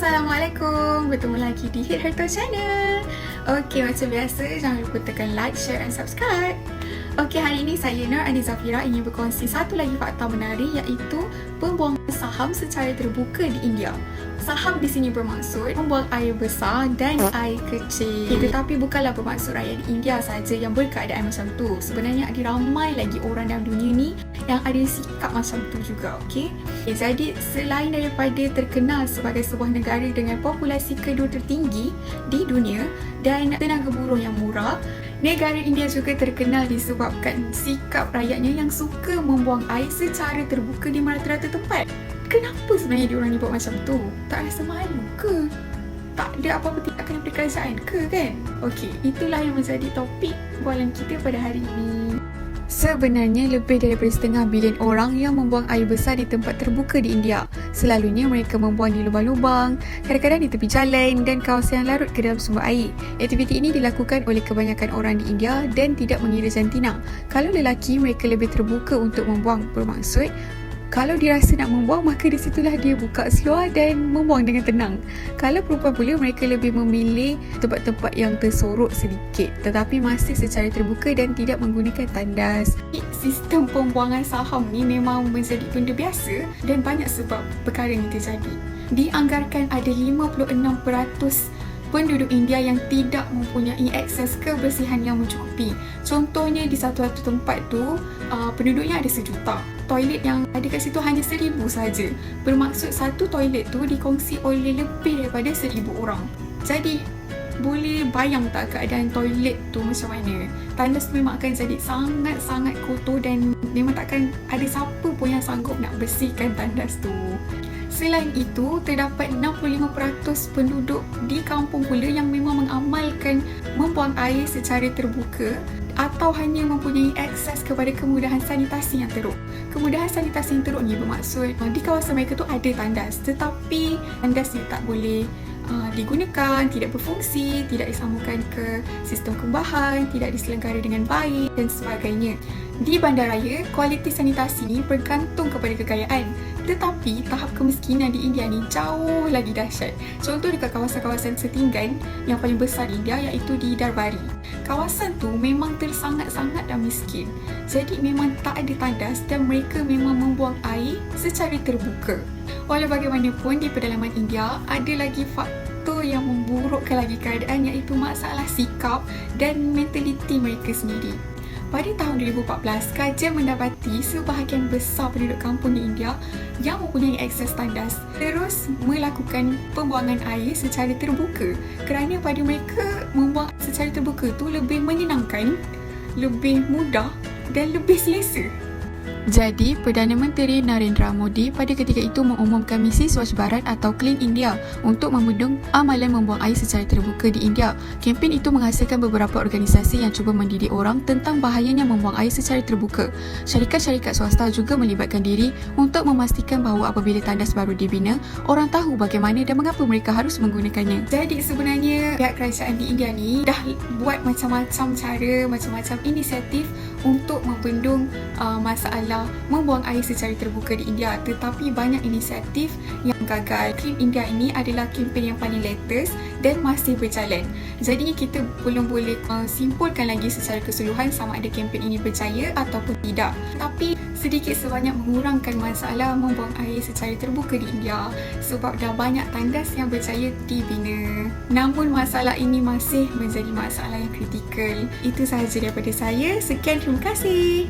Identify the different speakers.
Speaker 1: Assalamualaikum, bertemu lagi di Hit Herto Channel. Okey, macam biasa jangan lupa tekan like, share and subscribe. Okey, hari ini saya Nur Adi Zafira ingin berkongsi satu lagi fakta menarik, iaitu pembuangan saham secara terbuka di India. Saham di sini bermaksud membuang air besar dan air kecil. Tetapi bukanlah bermaksud rakyat di India saja yang berkeadaan macam tu. Sebenarnya ada ramai lagi orang dalam dunia ni yang ada sikap macam tu juga. Okey. Jadi selain daripada terkenal sebagai sebuah negara dengan populasi kedua tertinggi di dunia dan tenaga buruh yang murah, negara India juga terkenal disebabkan sikap rakyatnya yang suka membuang air secara terbuka di merata-rata tempat. Kenapa sebenarnya diorang ni buat macam tu? Tak rasa malu ke? Tak ada apa-apa tindakan daripada kerajaan ke kan? Okey, itulah yang menjadi topik bualan kita pada hari ini. Sebenarnya lebih daripada setengah bilion orang yang membuang air besar di tempat terbuka di India. Selalunya mereka membuang di lubang-lubang, kadang-kadang di tepi jalan dan kawasan yang larut ke dalam sumber air. Aktiviti ini dilakukan oleh kebanyakan orang di India dan tidak mengira jantina. Kalau lelaki, mereka lebih terbuka untuk membuang, bermaksud kalau dia rasa nak membuang, maka di situlah dia buka seluar dan membuang dengan tenang. Kalau perempuan pula, mereka lebih memilih tempat-tempat yang tersorok sedikit tetapi masih secara terbuka dan tidak menggunakan tandas. Sistem pembuangan saham ni memang menjadi benda biasa dan banyak sebab perkara ni terjadi. Dianggarkan ada 56% penduduk India yang tidak mempunyai akses kebersihan yang mencukupi. Contohnya di satu-satu tempat tu, penduduknya ada 1 juta. Toilet yang ada kat situ hanya 1,000 saja. Bermaksud satu toilet tu dikongsi oleh lebih daripada 1,000 orang. Jadi boleh bayang tak keadaan toilet tu macam mana? Tandas memang akan jadi sangat-sangat kotor dan memang takkan ada siapa pun yang sanggup nak bersihkan tandas tu. Selain itu, terdapat 65% penduduk di kampung pula yang memang mengamalkan membuang air secara terbuka atau hanya mempunyai akses kepada kemudahan sanitasi yang teruk. Kemudahan sanitasi yang teruk ni bermaksud di kawasan mereka tu ada tandas, tetapi tandas ni tak boleh digunakan, tidak berfungsi, tidak disambungkan ke sistem kembahan, tidak diselenggara dengan baik dan sebagainya. Di bandaraya, kualiti sanitasi ni bergantung kepada kekayaan. Tetapi tahap kemiskinan di India ni jauh lagi dahsyat. Contoh dekat kawasan-kawasan setinggan yang paling besar di India, iaitu di Darbari. Kawasan tu memang tersangat-sangat dah miskin. Jadi memang tak ada tandas dan mereka memang membuang air secara terbuka. Walau bagaimanapun, di pedalaman India ada lagi faktor yang memburukkan lagi keadaan, iaitu masalah sikap dan mentaliti mereka sendiri. Pada tahun 2014, kajian mendapati sebahagian besar penduduk kampung di India yang mempunyai akses tandas terus melakukan pembuangan air secara terbuka kerana pada mereka membuang secara terbuka tu lebih menyenangkan, lebih mudah dan lebih selesa. Jadi, Perdana Menteri Narendra Modi pada ketika itu mengumumkan misi Swachh Bharat atau Clean India untuk membendung amalan membuang air secara terbuka di India. Kempen itu menghasilkan beberapa organisasi yang cuba mendidik orang tentang bahayanya membuang air secara terbuka. Syarikat-syarikat swasta juga melibatkan diri untuk memastikan bahawa apabila tandas baru dibina, orang tahu bagaimana dan mengapa mereka harus menggunakannya. Jadi sebenarnya pihak kerajaan di India ni dah buat macam-macam cara, macam-macam inisiatif untuk membendung masalah membuang air secara terbuka di India, tetapi banyak inisiatif yang gagal. Clean India ini adalah kempen yang paling latest dan masih berjalan. Jadi kita belum boleh simpulkan lagi secara keseluruhan sama ada kempen ini berjaya ataupun tidak. Tapi sedikit sebanyak mengurangkan masalah membuang air secara terbuka di India sebab dah banyak tandas yang berjaya dibina. Namun masalah ini masih menjadi masalah yang kritikal. Itu sahaja daripada saya. Sekian, terima kasih.